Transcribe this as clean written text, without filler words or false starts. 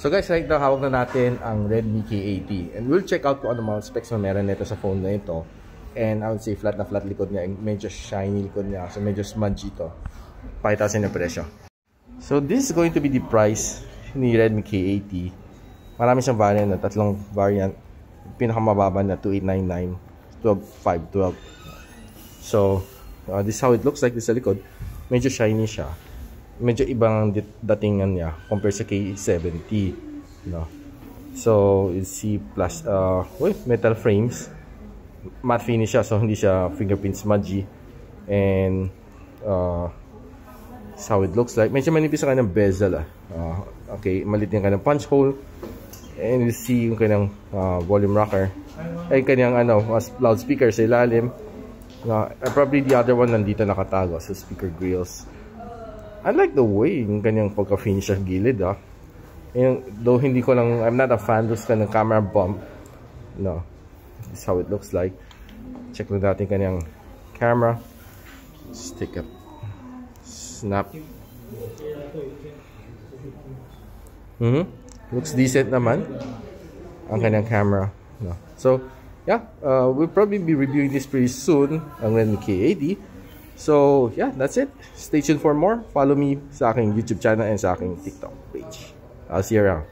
So guys, right now hawak na natin ang Redmi K80 and we'll check out kung ano mga specs na meron nito sa phone na ito. And I would say flat na flat likod niya, medyo shiny likod niya, so medyo smudgy ito. Pakita sa inyo presyo. So this is going to be the price ni Redmi K80. Marami siyang variant na, tatlong variant. Pinakamababa na 2899, 12,512. So this is how it looks like this sa likod. Medyo shiny siya. Medyo ibang datingan niya compared sa K70, no? So you see plus metal frames, matte finish siya, so hindi siya fingerprint smudgy. And that's how it looks like. Medyo manipis ang kanyang bezel. Okay, malit yung kanyang punch hole. And you see yung kanyang volume rocker, ay kanyang loudspeaker sa ilalim. Probably the other one nandito nakatago sa speaker grills. I like the way yung kanyang pagka-finish sa gilid, though hindi ko lang, I'm not a fan doon sa camera bump. No, this is how it looks like. Check lang natin kanyang camera. Stick up, snap. Looks decent naman ang kanyang camera, no? So yeah, we'll probably be reviewing this pretty soon, ang Redmi K80. So yeah, that's it. Stay tuned for more. Follow me sa aking YouTube channel and sa aking TikTok page. I'll see you around.